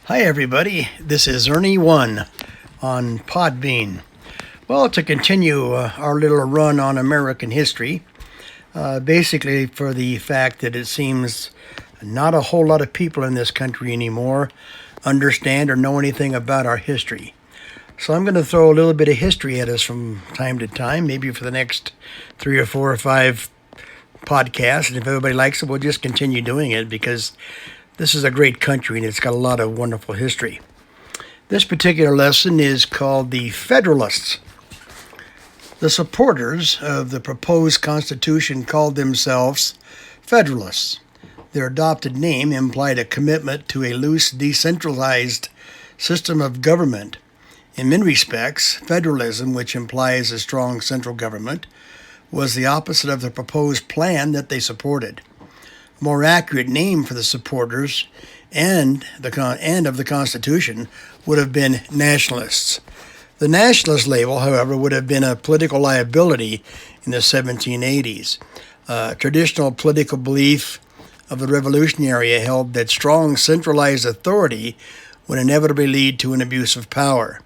Hi, everybody. This is Ernie1 on Podbean. Well, to continue our little run on American history, basically for the fact that it seems not a whole lot of people in this country anymore understand or know anything about our history. So I'm going to throw a little bit of history at us from time to time, maybe for the next 3 or 4 or 5 podcasts. And if everybody likes it, we'll just continue doing it because this is a great country and it's got a lot of wonderful history. This particular lesson is called the Federalists. The supporters of the proposed Constitution called themselves Federalists. Their adopted name implied a commitment to a loose, decentralized system of government. In many respects, federalism, which implies a strong central government, was the opposite of the proposed plan that they supported. A more accurate name for the supporters and of the Constitution would have been nationalists. The nationalist label, however, would have been a political liability in the 1780s. Traditional political belief of the revolutionary era held that strong centralized authority would inevitably lead to an abuse of power.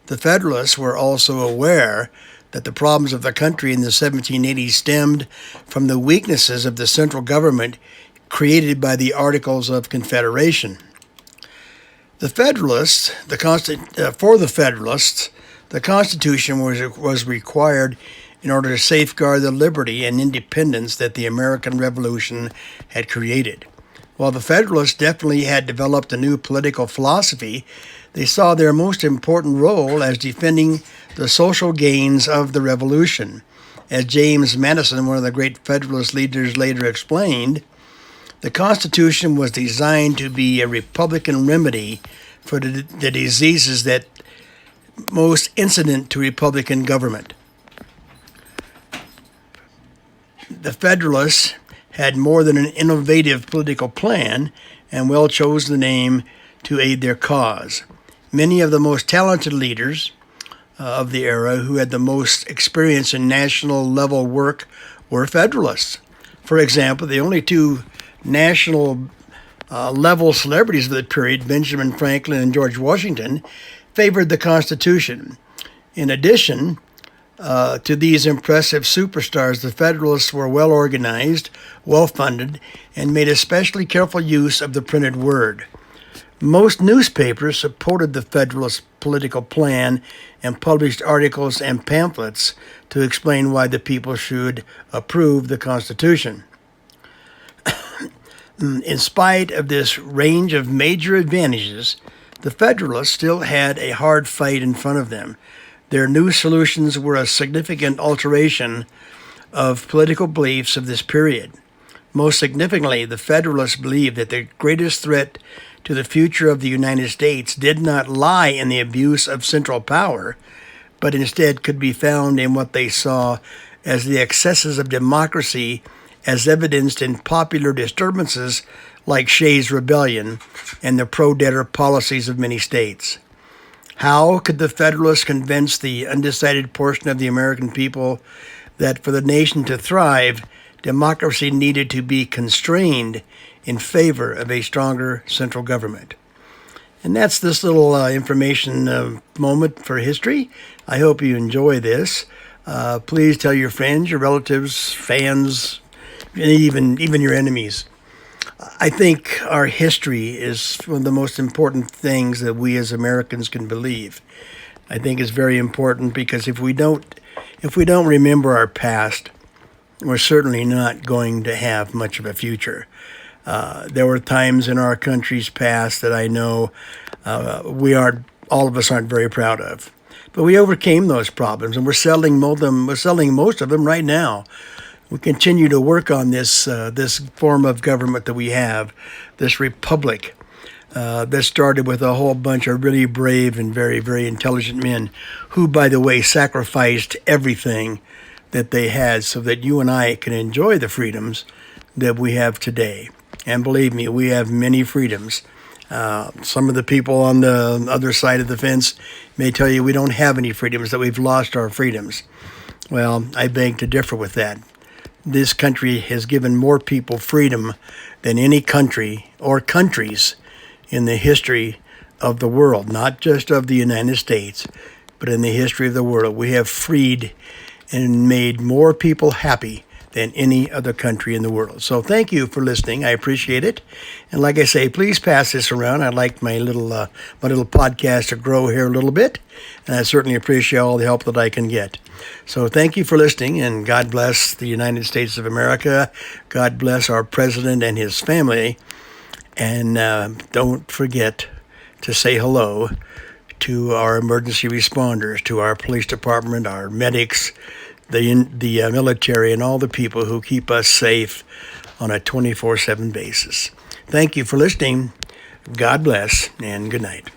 The Federalists were also aware that the problems of the country in the 1780s stemmed from the weaknesses of the central government created by the Articles of Confederation. For the Federalists, the Constitution was required in order to safeguard the liberty and independence that the American Revolution had created. While the Federalists definitely had developed a new political philosophy, they saw their most important role as defending the social gains of the Revolution. As James Madison, one of the great Federalist leaders, later explained, the Constitution was designed to be a Republican remedy for the diseases that most incident to Republican government. The Federalists had more than an innovative political plan and well chose the name to aid their cause. Many of the most talented leaders of the era who had the most experience in national level work were Federalists. For example, the only two national level celebrities of the period, Benjamin Franklin and George Washington, favored the Constitution. In addition to these impressive superstars, the Federalists were well organized, well funded, and made especially careful use of the printed word. Most newspapers supported the Federalist political plan and published articles and pamphlets to explain why the people should approve the Constitution. In spite of this range of major advantages, the Federalists still had a hard fight in front of them. Their new solutions were a significant alteration of political beliefs of this period. Most significantly, the Federalists believed that the greatest threat to the future of the United States did not lie in the abuse of central power, but instead could be found in what they saw as the excesses of democracy as evidenced in popular disturbances like Shays' Rebellion and the pro-debtor policies of many states. How could the Federalists convince the undecided portion of the American people that for the nation to thrive, democracy needed to be constrained in favor of a stronger central government? And that's this little information moment for history. I hope you enjoy this. Please tell your friends, your relatives, fans, and even your enemies. I think our history is one of the most important things that we as Americans can believe. I think it's very important because if we don't remember our past, we're certainly not going to have much of a future. There were times in our country's past that I know all of us aren't very proud of. But we overcame those problems, and we're selling most of them right now. We continue to work on this form of government that we have, this republic that started with a whole bunch of really brave and very, very intelligent men who, by the way, sacrificed everything that they had so that you and I can enjoy the freedoms that we have today. And believe me, we have many freedoms. Some of the people on the other side of the fence may tell you we don't have any freedoms, that we've lost our freedoms. Well, I beg to differ with that. This country has given more people freedom than any country or countries in the history of the world, not just of the United States, but in the history of the world. We have freed and made more people happy than any other country in the world. So thank you for listening. I appreciate it. And like I say, please pass this around. I'd like my little podcast to grow here a little bit, and I certainly appreciate all the help that I can get. So thank you for listening, and God bless the United States of America. God bless our president and his family. And don't forget to say hello to our emergency responders, to our police department, our medics, the military, and all the people who keep us safe on a 24/7 basis. Thank you for listening. God bless, and good night.